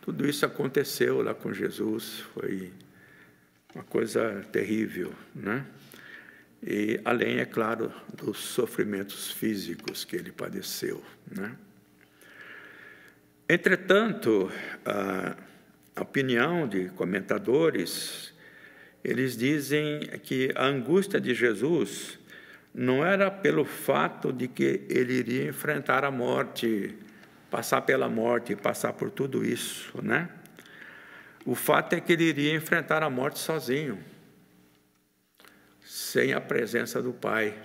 Tudo isso aconteceu lá com Jesus, foi uma coisa terrível, né? E além, é claro, dos sofrimentos físicos que ele padeceu, né? Entretanto, opinião de comentadores, eles dizem que a angústia de Jesus não era pelo fato de que ele iria enfrentar a morte, passar pela morte, passar por tudo isso, né? O fato é que ele iria enfrentar a morte sozinho, sem a presença do Pai.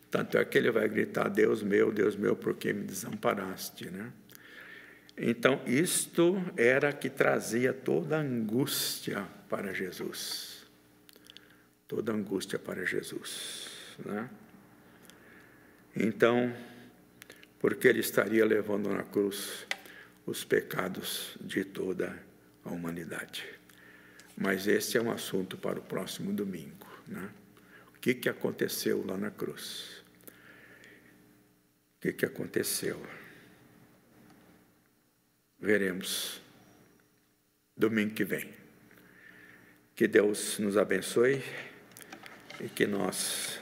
Tanto é que ele vai gritar: Deus meu, por que me desamparaste, né? Então, isto era que trazia toda a angústia para Jesus. Toda a angústia para Jesus, né? Então, porque ele estaria levando na cruz os pecados de toda a humanidade. Mas esse é um assunto para o próximo domingo, né? O que aconteceu lá na cruz? O que aconteceu? Veremos domingo que vem. Que Deus nos abençoe e que nós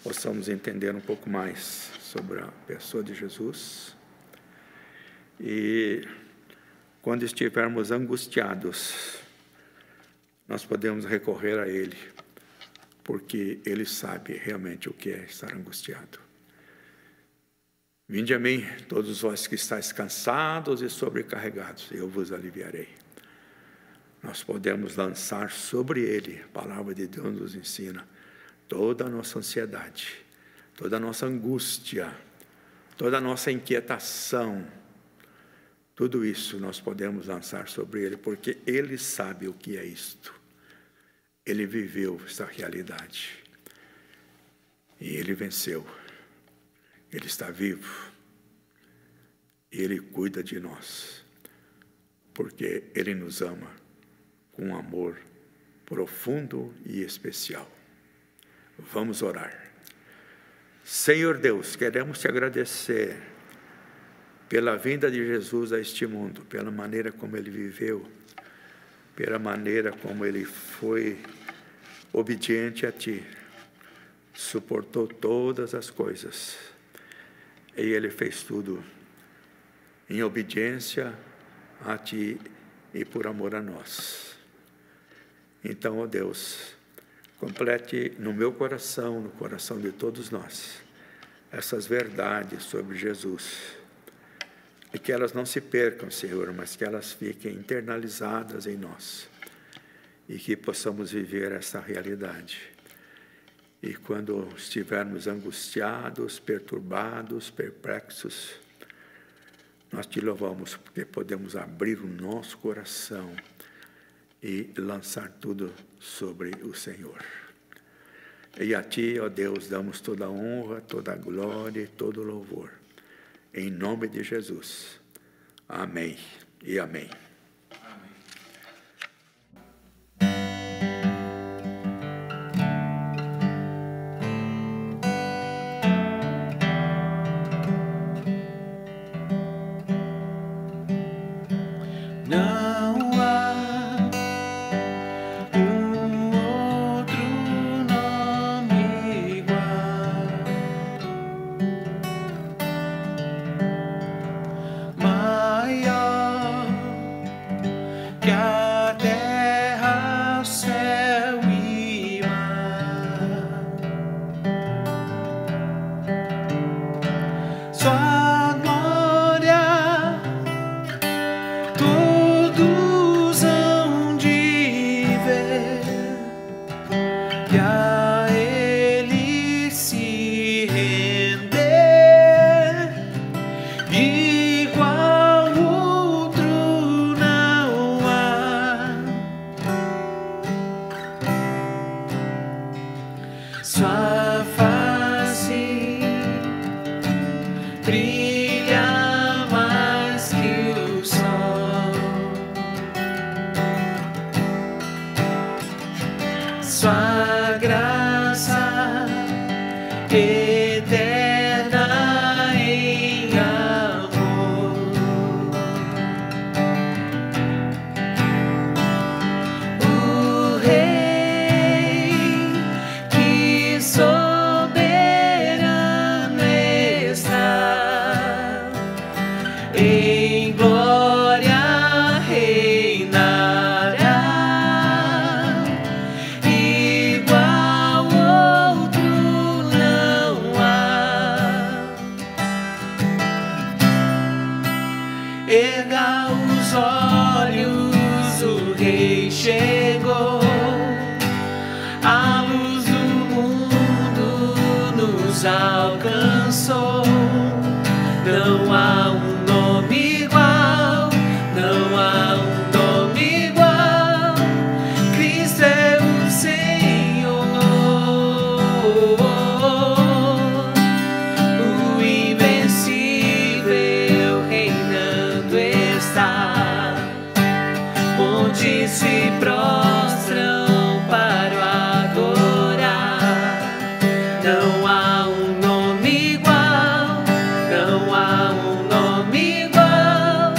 possamos entender um pouco mais sobre a pessoa de Jesus. E quando estivermos angustiados, nós podemos recorrer a Ele, porque Ele sabe realmente o que é estar angustiado. Vinde a mim, todos vós que estáis cansados e sobrecarregados, eu vos aliviarei. Nós podemos lançar sobre Ele, a palavra de Deus nos ensina, toda a nossa ansiedade, toda a nossa angústia, toda a nossa inquietação, tudo isso nós podemos lançar sobre Ele, porque Ele sabe o que é isto. Ele viveu essa realidade e Ele venceu. Ele está vivo, e Ele cuida de nós, porque Ele nos ama com um amor profundo e especial. Vamos orar. Senhor Deus, queremos te agradecer pela vinda de Jesus a este mundo, pela maneira como Ele viveu, pela maneira como Ele foi obediente a Ti, suportou todas as coisas. E Ele fez tudo em obediência a Ti e por amor a nós. Então, ó Deus, complete no meu coração, no coração de todos nós, essas verdades sobre Jesus. E que elas não se percam, Senhor, mas que elas fiquem internalizadas em nós. E que possamos viver essa realidade. E quando estivermos angustiados, perturbados, perplexos, nós te louvamos porque podemos abrir o nosso coração e lançar tudo sobre o Senhor. E a Ti, ó Deus, damos toda a honra, toda a glória e todo o louvor. Em nome de Jesus. Amém e amém. Sua graça eterna em amor, o Rei que soberano está em glória. alcançou. Não há um nome igual, não há um nome igual. Cristo é o Senhor, o invencível reinando está, onde se prostram para o adorar. Não há um nome igual, não há um nome igual.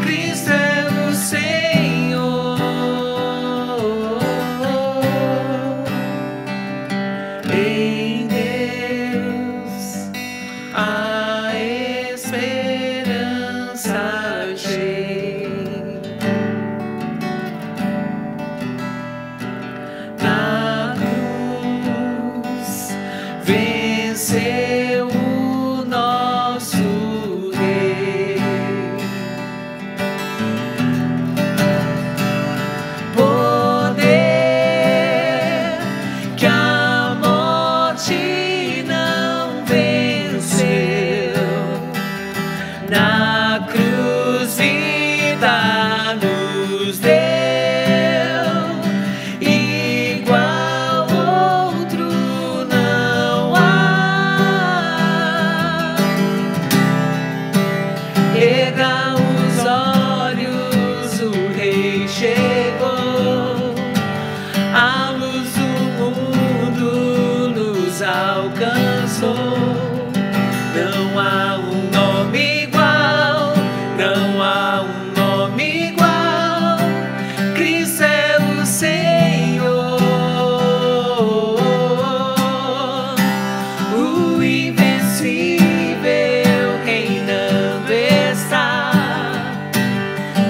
Cristo é o Senhor. Em Deus a esperança achei. Na cruz venceu o nosso Rei. Poder que a morte não venceu. Na cruz vida nos deu. Igual outro não há. Erga os olhos, o Rei chegou. A luz do mundo nos alcançou. Não há um nome igual, não há um nome igual. Cristo é o Senhor, o invencível reinando está.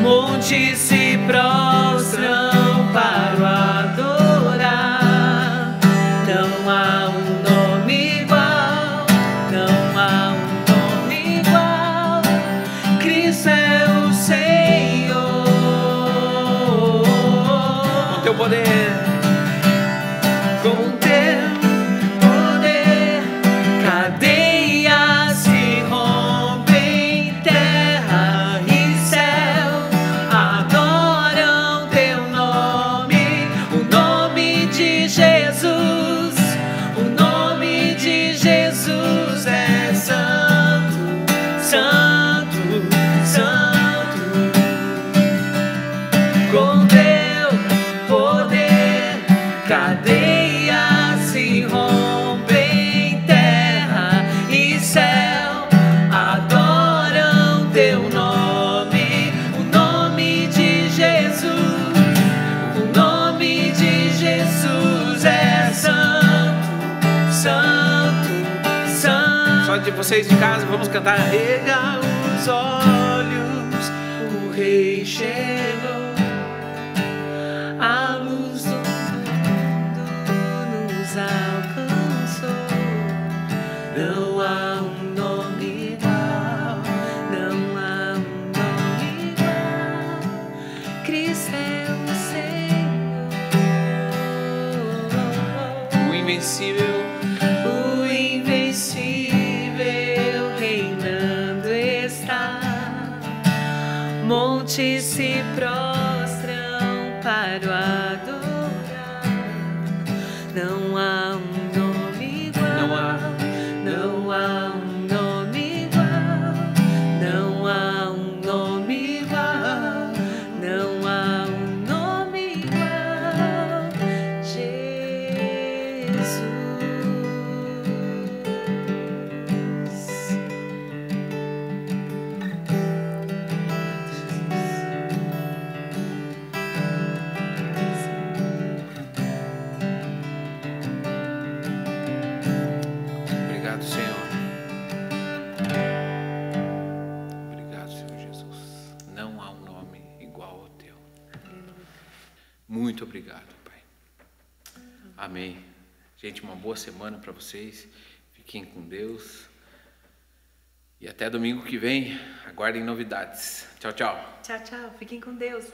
Montes se prostram para o adorar. Não há um nome igual, não há um nome igual. Cristo é o Senhor. Com teu poder, com teu poder, cadeias se rompem, terra e céu adoram teu nome, o nome de Jesus, o nome de Jesus é santo, santo, santo. Com teu poder, cadeias se rompem, terra e céu adoram teu nome, o nome de Jesus, o nome de Jesus é santo, santo, santo. Só de vocês de casa, vamos cantar. Erga os olhos, o Rei chegou. A luz do mundo nos alcançou. Não há um nome igual, não há um nome igual. Cristo é o Senhor, o invencível reinando está. Montes se prostram para o adorar. Não há um nome igual, não há um nome igual, não há um nome igual, não há um nome igual. Jesus. Obrigado, Senhor. Obrigado, Senhor Jesus. Não há um nome igual ao teu. Muito obrigado, Pai. Amém. Gente, uma boa semana para vocês. Fiquem com Deus. E até domingo que vem. Aguardem novidades. Tchau, tchau. Tchau, tchau. Fiquem com Deus.